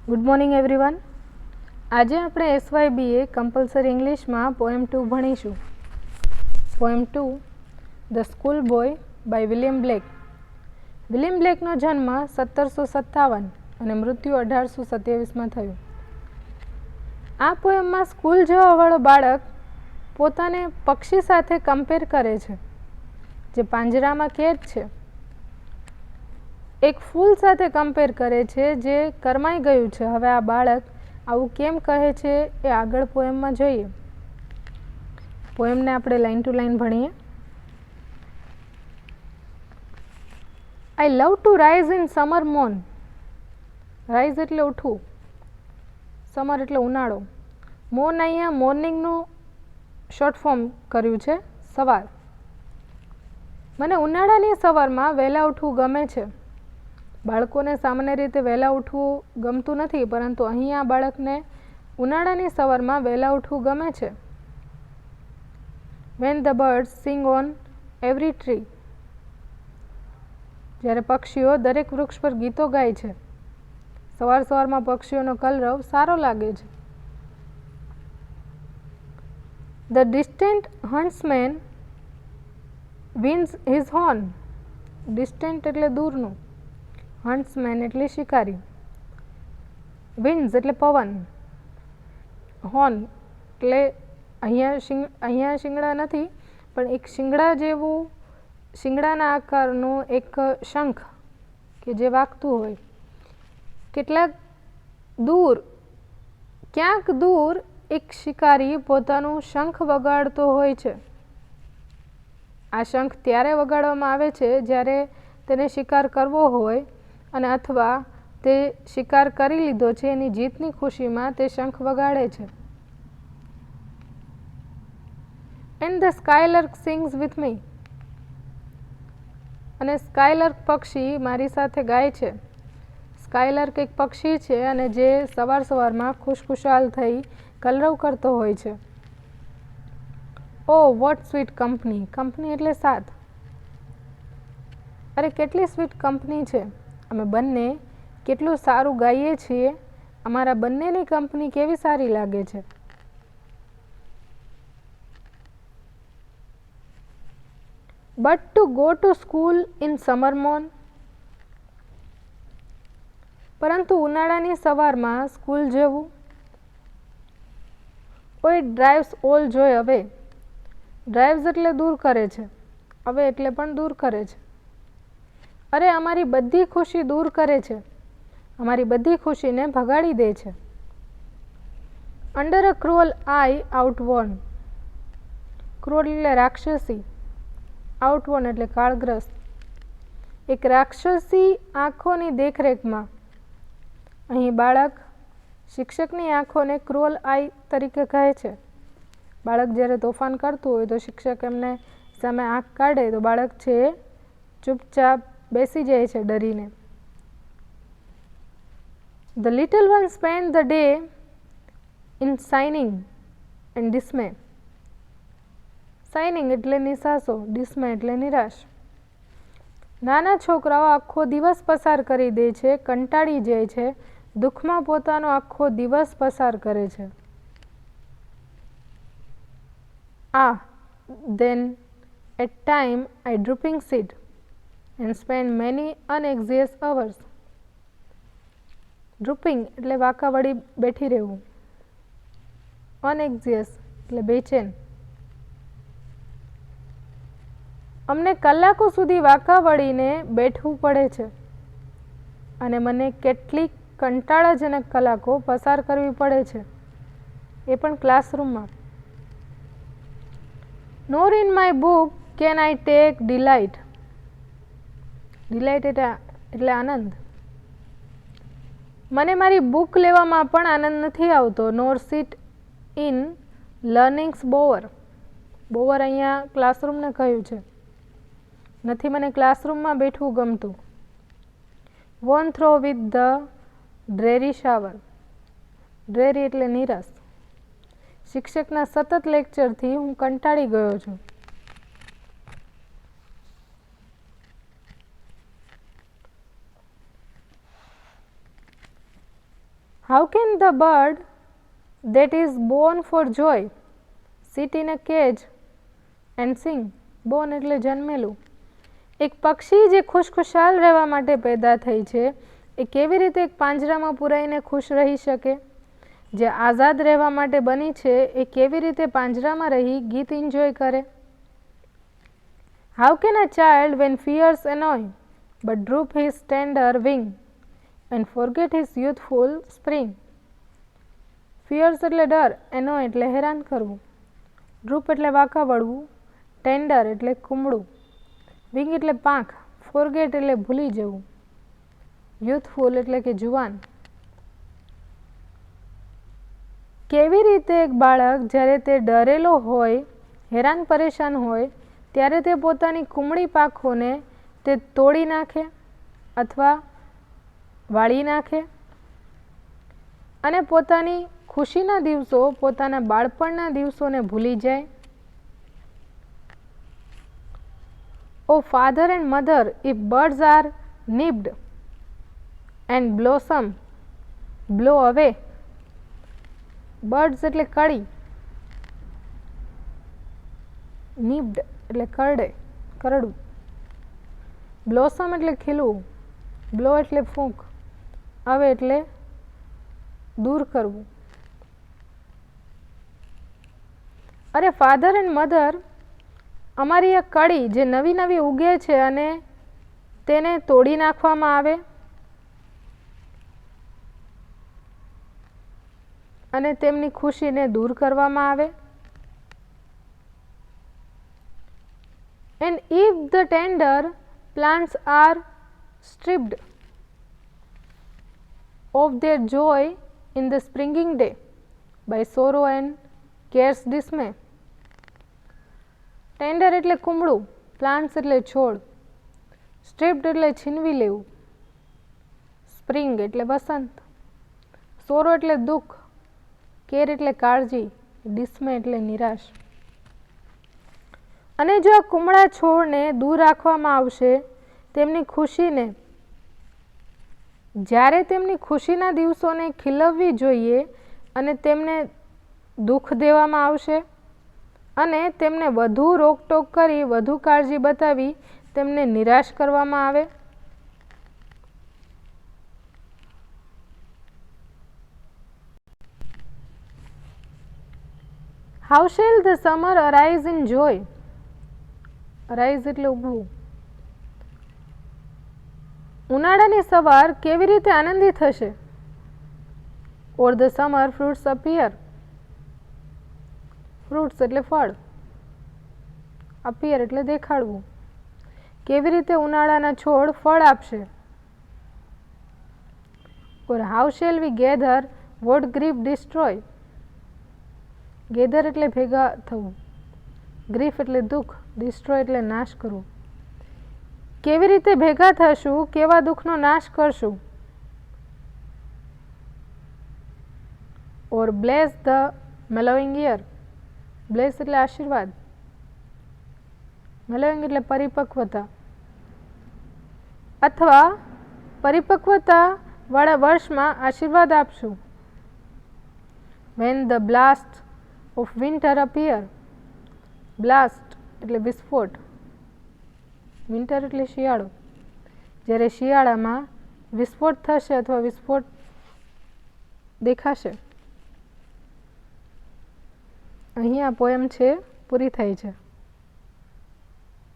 Good morning everyone. આજે આપણે SYBA compulsory ઇંગ્લિશમાં પોએમ 2 ભણીશું. Poem 2 the school boy by William Blake. William બ્લેકનો જન્મ 1757 અને મૃત્યુ 1827માં થયું. આ પોએમમાં સ્કૂલ જવાવાળો બાળક પોતાને પક્ષી સાથે કમ્પેર કરે છે જે પાંજરામાં કેદ છે. એક ફૂલ સાથે કમ્પેર કરે છે જે કરમાઈ ગયું છે. હવે આ બાળક આવું કેમ કહે છે એ આગળ પોએમમાં જોઈએ. પોએમને આપણે લાઈન ટુ લાઈન ભણીએ. I love to rise in summer morn. Rise એટલે ઉઠવું, સમર એટલે ઉનાળો. મોર્ન અહીંયા મોર્નિંગનું શોર્ટ ફોર્મ કર્યું છે, સવાર. મને ઉનાળાની સવારમાં વહેલા ઉઠવું ગમે છે. બાળકોને સામાન્ય રીતે વહેલા ઉઠવું ગમતું નથી, પરંતુ અહીંયા બાળકને ઉનાળાની સવારમાં વહેલા ઉઠવું ગમે છે. When the birds sing on every tree. જ્યારે પક્ષીઓ દરેક વૃક્ષ પર ગીતો ગાય છે. સવાર સવારમાં પક્ષીઓનો કલરવ સારો લાગે છે. The distant huntsman winds his horn. Distant એટલે દૂરનું, હન્ટ્સમેન એટલે શિકારી, વિન્ડ્સ એટલે પવન, હોર્ન એટલે અહીંયા શિંગડા નથી, પણ એક શિંગડા જેવું, શિંગડાના આકારનું એક શંખ કે જે વાગતું હોય. કેટલાક દૂર, ક્યાંક દૂર એક શિકારી પોતાનું શંખ વગાડતો હોય છે. આ શંખ ત્યારે વગાડવામાં આવે છે જ્યારે તેને શિકાર કરવો હોય અને અથવા તે શિકાર કરી લીધો છે એની જીતની ખુશીમાં તે શંખ વગાડે છે. And the skylark sings with me. અને સ્કાયલર્ક પક્ષી મારી સાથે ગાય છે. સ્કાયલર્ક એક પક્ષી છે અને જે સવાર સવારમાં ખુશખુશાલ થઈ કલરવ કરતો હોય છે. ઓ વોટ સ્વીટ કંપની. કંપની એટલે સાથ. અરે કેટલી સ્વીટ કંપની છે. અમે બંને કેટલું સારું ગાઈએ છીએ. અમારા બંનેની કંપની કેવી સારી લાગે છે. But to go to school in summer morn. પરંતુ ઉનાળાની સવારમાં સ્કૂલ જવું. ઓ ઇટ ડ્રાઇવ્સ ઓલ જોય અવે. ડ્રાઇવ્સ એટલે દૂર કરે છે, અવે એટલે પણ દૂર કરે છે. અરે અમારી બધી ખુશી દૂર કરે છે, અમારી બધી ખુશીને ભગાડી દે છે. Under a cruel eye outworn. Cruel એટલે રાક્ષસી, આઉટવોર્ન એટલે કાળગ્રસ્ત. એક રાક્ષસી આંખોની દેખરેખમાં. અહીં બાળક શિક્ષકની આંખોને ક્રુઅલ આઈ તરીકે કહે છે. બાળક જ્યારે તોફાન કરતું હોય તો શિક્ષક એમને સામે આંખ કાઢે તો બાળક છે એ ચૂપચાપ બેસી જાય છે ડરીને. The little one spent the day in sighing and dismay. Sighing એટલે નિસાસો, dismay એટલે નિરાશ. નાના છોકરાઓ આખો દિવસ પસાર કરી દે છે, કંટાળી જાય છે, દુઃખમાં પોતાનો આખો દિવસ પસાર કરે છે. Then at time I drooping sit and spend many unanxious hours. Drooping એટલે વાંકા વળી બેઠી રહેવું, unanxious એટલે બેચેન. અમને કલાકો સુધી વાંકા વળીને બેઠવું પડે છે અને મને કેટલીક કંટાળાજનક કલાકો પસાર કરવી પડે છે, એ પણ ક્લાસરૂમમાં. Nor in my book can I take delight. Delight એટલે આનંદ. મને મારી બુક લેવામાં પણ આનંદ નથી આવતો. Nor sit in learning's bower. બોવર અહીંયા ક્લાસરૂમને કહ્યું છે. નથી મને ક્લાસરૂમમાં બેઠવું ગમતું. Worn through with the dreary shower. Dreary એટલે નીરસ. શિક્ષકના સતત લેક્ચરથી હું કંટાળી ગયો છું. How can the bird that is born for joy sit in a cage and sing? Born એટલે જન્મેલું. એક પક્ષી જે ખુશખુશાલ રહેવા માટે પેદા થઈ છે એ કેવી રીતે એક પાંજરામાં પૂરાઈને ખુશ રહી શકે? જે આઝાદ રહેવા માટે બની છે એ કેવી રીતે પાંજરામાં રહી ગીત એન્જોય કરે? How can a child when fears annoy but droop his tender wing and forget his youthful spring? Fierce એટલે ડર, એનો એટલે હેરાન કરવું, ડ્રૂપ એટલે વાંકા વળવું, ટેન્ડર એટલે કુમળું, વિંગ એટલે પાંખ, ફોરગેટ એટલે ભૂલી જવું, યુથફુલ એટલે કે જુવાન. કેવી રીતે એક બાળક જ્યારે તે ડરેલો હોય, હેરાન પરેશાન હોય ત્યારે તે પોતાની કુમળી પાંખોને તે તોડી નાખે અથવા વાળી નાખે અને પોતાની ખુશીના દિવસો, પોતાના બાળપણના દિવસોને ભૂલી જાય? Oh father and mother, if birds are nipped and blossom blow away. Birds એટલે કળી, નિપ્ડ એટલે કરડે, કરડું, બ્લોસમ એટલે ખીલવું, બ્લો એટલે ફૂંક, અવે એટલે દૂર કરવું. અરે ફાધર એન્ડ મધર, અમારી આ કળી જે નવી નવી ઉગે છે અને તેને તોડી નાખવામાં આવે અને તેમની ખુશીને દૂર કરવામાં આવે. And if the tender plants are stripped of their joy in the springing day by sorrow and care's dismay. Tender એટલે કુમળું, પ્લાન્ટ્સ એટલે છોડ, સ્ટ્રિપ્ડ એટલે છીનવી લેવું, સ્પ્રિંગ એટલે વસંત, સોરો એટલે દુઃખ, કેર એટલે કાળજી, ડિસ્મે એટલે નિરાશ. અને જો આ કુમળા છોડને દૂર રાખવામાં આવશે, તેમની ખુશીને, જ્યારે તેમની ખુશીના દિવસોને ખીલવવી જોઈએ અને તેમને દુઃખ દેવામાં આવશે અને તેમને વધુ રોકટોક કરી, વધુ કાળજી બતાવી તેમને નિરાશ કરવામાં આવે. How shall the summer arise in joy? Arise એટલે ઉભવું. ઉનાળાની સવાર કેવી રીતે આનંદિત થશે? Or the summer fruits appear. Fruits એટલે ફળ, અપિયર એટલે દેખાડવું. કેવી રીતે ઉનાળાના છોડ ફળ આપશે? Or how shall we gather what grief destroy? Gather એટલે ભેગા થવું, ગ્રીફ એટલે દુઃખ, ડિસ્ટ્રોય એટલે નાશ કરવું. કેવી રીતે ભેગા થશું, કેવા દુઃખનો નાશ કરશું? Or bless the mellowing year. Bless એટલે આશીર્વાદ, મેલોઈંગ એટલે પરિપક્વતા અથવા પરિપક્વતા વાળા વર્ષમાં આશીર્વાદ આપશું. When the blast of winter appear. Blast એટલે વિસ્ફોટ, વિન્ટર એટલે શિયાળો. જ્યારે શિયાળામાં વિસ્ફોટ થશે અથવા વિસ્ફોટ દેખાશે. અહીં આ પોયમ છે પૂરી થાય છે.